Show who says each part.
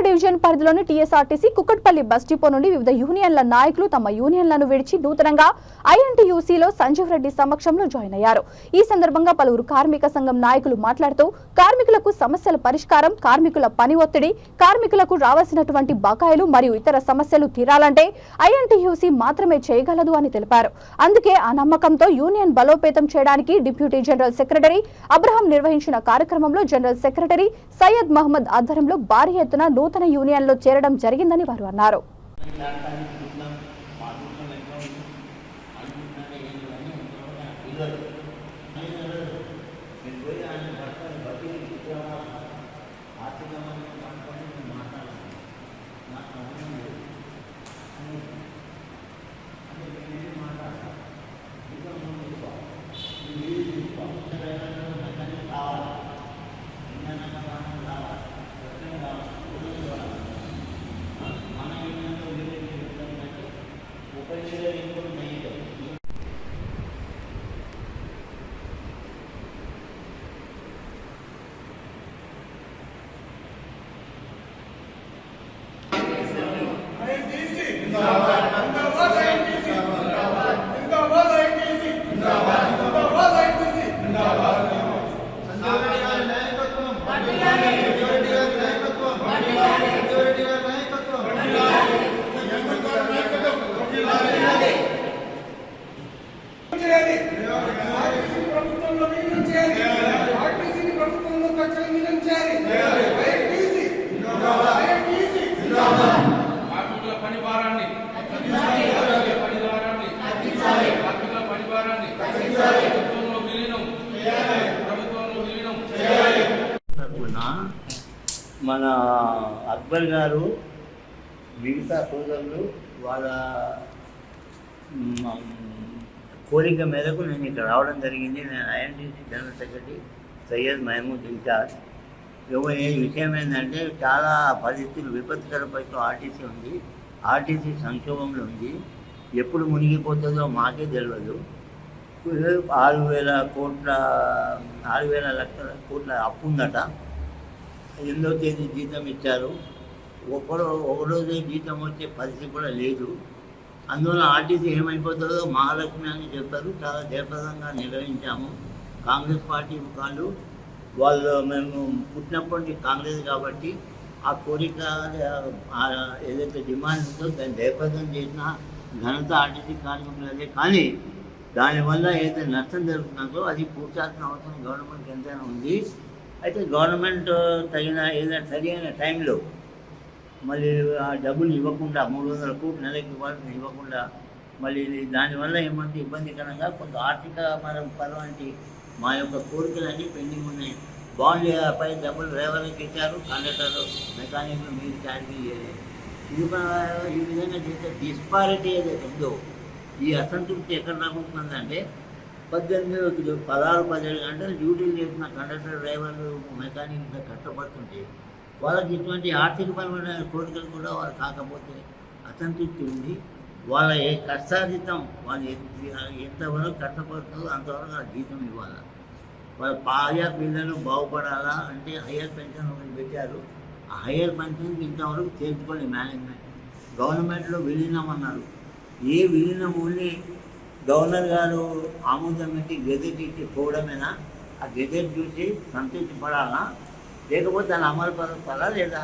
Speaker 1: Division పరిధిలోని TSRTC Kukatpally bus depot నుండి వివిధ యూనియన్ల నాయకులు తమ యూనియన్లను విడిచి నూతనంగా ఐఎన్టీయూసీలో సంజీవ్ రెడ్డి సమక్షంలో జాయిన్ అయ్యారు. ఈ సందర్భంగా పలువురు కార్మిక సంఘం నాయకులు మాట్లాడుతూ కార్మికులకు సమస్యల పరిష్కారం, కార్మికుల పని ఒత్తిడి, కార్మికులకు రావాల్సినటువంటి బకాయిలు మరియు ఇతర సమస్యలు తీరాలంటే ఐఎన్టీయూసీ మాత్రమే చేయగలదు అని తెలిపారు. అందుకే ఆ నమ్మకంతో యూనియన్ బలోపేతం చేయడానికి డిప్యూటీ జనరల్ సెక్రటరీ అబ్రహాం నిర్వహించిన కార్యక్రమంలో జనరల్ సెక్రటరీ సయ్యద్ మహమ్మద్ ఆధ్వర్యంలో భారీ ఎత్తున నూతన యూనియన్లో చేరడం జరిగిందని వారు అన్నారు.
Speaker 2: మన అక్బర్ గారు మిగతా సోదరులు వాళ్ళ కోరిక మేరకు నేను ఇక్కడ రావడం జరిగింది. నేను INTC general secretary Syed Mahmood in charge. విషయం ఏంటంటే చాలా పరిస్థితులు విపత్కర పరిస్థితులు ఆర్టీసీ ఉంది. ఆర్టీసీ సంక్షోభంలో ఉంది. ఎప్పుడు మునిగిపోతుందో మాకే తెలియదు. 6,000 లక్షల కోట్ల అప్పు ఉందట. 8వ తేదీ జీతం ఇచ్చారు. ఒకరోజే జీతం వచ్చే పరిస్థితి కూడా లేదు. అందువల్ల ఆర్టీసీ ఏమైపోతుందో మహాలక్ష్మి అని చెప్పారు. చాలా జయప్రదంగా నిర్వహించాము. కాంగ్రెస్ పార్టీ వాళ్ళు మేము పుట్టినప్పటి కాంగ్రెస్ కాబట్టి ఆ కోరిక ఏదైతే డిమాండ్ ఉందో దాన్ని జయప్రదం చేసిన ఘనత ఆర్టీసీ కార్మికులదే. కానీ దానివల్ల ఏదైతే నష్టం జరుగుతుందో అది పూర్చాల్సిన అవసరం గవర్నమెంట్కి ఎంతైనా ఉంది. అయితే గవర్నమెంట్ ఏదైనా సరి అయిన టైంలో మళ్ళీ ఆ డబ్బులు ఇవ్వకుండా 300 కోట్లు నెలకి ఇవ్వకుండా మళ్ళీ దానివల్ల ఏమంటే ఇబ్బందికరంగా కొంత ఆర్థిక పరవంటి మా యొక్క కోరికలన్నీ పెండింగ్ ఉన్నాయి. బాండ్లపై డబ్బులు డ్రైవర్లకు ఇచ్చారు, కండక్టర్లు, మెకానిక్లు మీరు ఛార్జీ చేయలేదు. ఈ విధంగా చేస్తే డిస్పారిటీ ఏదైతే ఉందో ఈ అసంతృప్తి ఎక్కడ రాకుంటుందంటే 16-17 గంటలు డ్యూటీలు చేసిన కండక్టర్, డ్రైవర్లు, మెకానిక్ కష్టపడుతుంటే వాళ్ళకి ఇటువంటి ఆర్థికపరమైన కోరికలు కూడా వాళ్ళు కాకపోతే అసంతృప్తి ఉంది. వాళ్ళ కష్టార్జితం వాళ్ళు ఎంతవరకు కష్టపడుతుందో అంతవరకు ఆ జీతం ఇవ్వాలి. వాళ్ళ ఆయా పిల్లలు బాగుపడాలా అంటే హయ్యర్ పెన్షన్ ఒకటి పెట్టారు. ఆ హయ్యర్ పెన్షన్కి ఇంతవరకు చేర్చుకోండి మేనేజ్మెంట్. గవర్నమెంట్లో విలీనం అన్నారు. ఏ విలీనం ఓన్లీ గవర్నర్ గారు ఆమోదం పెట్టి గెజెట్ ఇచ్చి పోవడమేనా? ఆ గెజెట్ చూసి సంతృప్తి పడాలా, లేకపోతే దాన్ని అమలు పరచాలా లేదా?